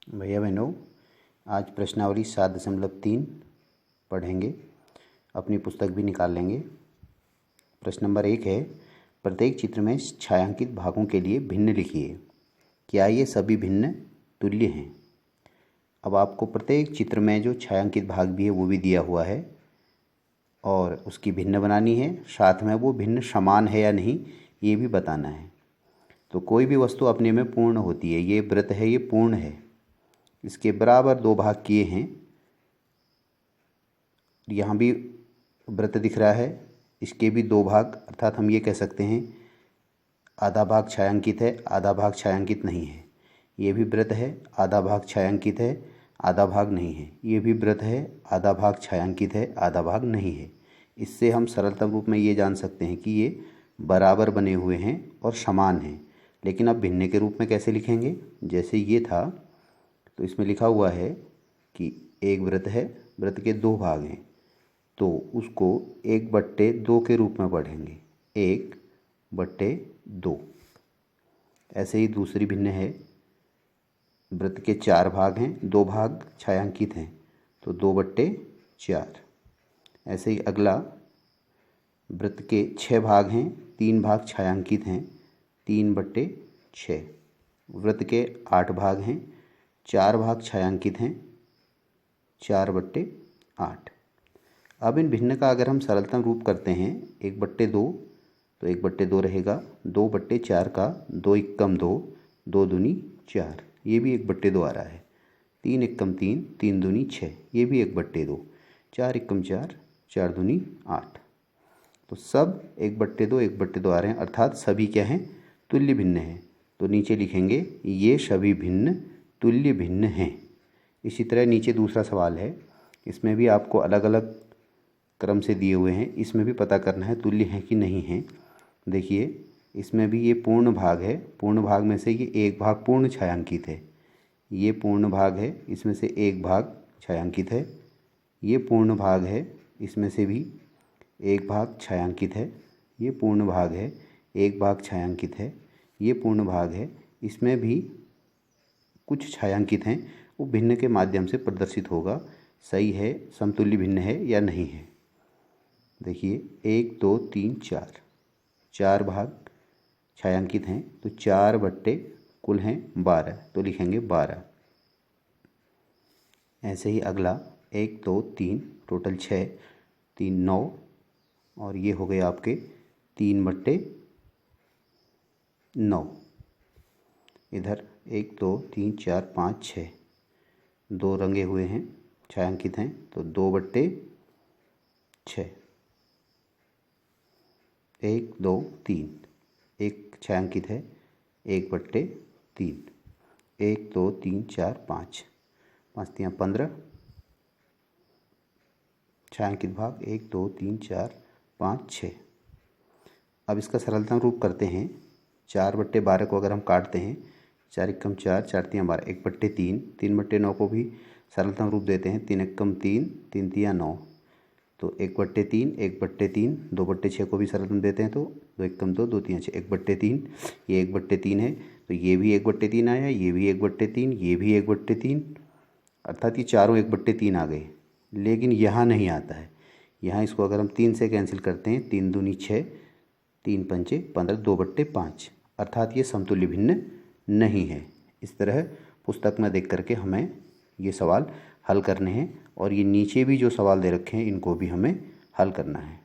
भैया बहनों, आज प्रश्नावली 7.3 पढ़ेंगे। अपनी पुस्तक भी निकाल लेंगे। प्रश्न नंबर 1 है, प्रत्येक चित्र में छायांकित भागों के लिए भिन्न लिखिए। क्या ये सभी भिन्न तुल्य हैं? अब आपको प्रत्येक चित्र में जो छायांकित भाग भी है वो भी दिया हुआ है और उसकी भिन्न बनानी है। साथ में वो भिन्न समान है या नहीं ये भी बताना है। तो कोई भी वस्तु अपने में पूर्ण होती है। ये वृत्त है, ये पूर्ण है। इसके बराबर 2 भाग किए हैं। यहाँ भी वृत्त दिख रहा है, इसके भी 2 भाग, अर्थात हम ये कह सकते हैं आधा भाग छायांकित है, आधा भाग छायांकित नहीं है। ये भी वृत्त है, आधा भाग छायांकित है, आधा भाग नहीं है। ये भी वृत्त है, आधा भाग छायांकित है, आधा भाग नहीं है। इससे हम सरलतम रूप में ये जान सकते हैं कि ये बराबर बने हुए हैं और समान हैं। लेकिन अब भिन्न के रूप में कैसे लिखेंगे? जैसे ये था तो इसमें लिखा हुआ है कि एक वृत्त है, वृत्त के 2 भाग हैं, तो उसको 1/2 के रूप में पढ़ेंगे। 1/2। ऐसे ही दूसरी भिन्न है, वृत्त के 4 भाग हैं, 2 भाग छायांकित हैं, तो 2/4। ऐसे ही अगला, वृत्त के 6 भाग हैं, 3 भाग छायांकित हैं, 3/6। वृत्त के 8 भाग हैं, 4 भाग छायांकित हैं, 4/8। अब इन भिन्न का अगर हम सरलतम रूप करते हैं 1/2, तो 1/2 रहेगा। 2/4 का 2 एकम 2, 2 दूनी 4, ये भी 1/2 आ रहा है। 3 एकम 3, 3 दूनी 6, ये भी 1/2। 4 एकम 4, 4 दूनी 8। तो सब 1/2 1/2 आ रहे हैं, अर्थात सभी क्या हैं? तुल्य भिन्न हैं। तो नीचे लिखेंगे ये सभी भिन्न तुल्य भिन्न हैं। इसी तरह नीचे दूसरा सवाल है, इसमें भी आपको अलग अलग क्रम से दिए हुए हैं। इसमें भी पता करना है तुल्य हैं कि नहीं हैं। देखिए, इसमें भी ये पूर्ण भाग है। पूर्ण भाग में से ये एक भाग पूर्ण छायांकित है। ये पूर्ण भाग है, इसमें से एक भाग छायांकित है। ये पूर्ण भाग है, इसमें से भी एक भाग छायांकित है। ये पूर्ण भाग है, एक भाग छायांकित है। ये पूर्ण भाग है, इसमें भी कुछ छायांकित हैं, वो भिन्न के माध्यम से प्रदर्शित होगा। सही है, समतुल्य भिन्न है या नहीं है। देखिए 1 2 3 4, 4 भाग छायांकित हैं, तो 4 कुल हैं 12, तो लिखेंगे 12। ऐसे ही अगला 1 2 3, टोटल 6, 3 9, और ये हो गए आपके 3/9। इधर 1 2 3 4 5 6, 2 रंगे हुए हैं, छायांकित हैं, तो 2/6। 1 2 3, एक छायांकित है, 1/3। 1 2 3 4 5, 5 3 15 छायांकित भाग, 1 2 3 4 5 6। अब इसका सरलतम रूप करते हैं। 4/12 को अगर हम काटते हैं, 4 एकम 4, 4 3 12, 1/3। 3/9 को भी सरलतम रूप देते हैं, 3 एकम 3, 3 3 9, तो 1/3, 1/3। 2/6 को भी सरलतम देते हैं, तो 2 एकम 2, 2 3 6, 1/3। ये 1/3 है, तो ये भी 1/3 आया, ये भी 1/3, ये भी 1/3, अर्थात ये चारों 1/3 आ गए। लेकिन यहाँ नहीं आता है। यहाँ इसको अगर हम 3 से कैंसिल करते हैं, 3 दूनी 6, 3 पंचे 15, 2/5, अर्थात ये समतुल्य भिन्न नहीं है। इस तरह पुस्तक में देख करके हमें ये सवाल हल करने हैं, और ये नीचे भी जो सवाल दे रखे हैं इनको भी हमें हल करना है।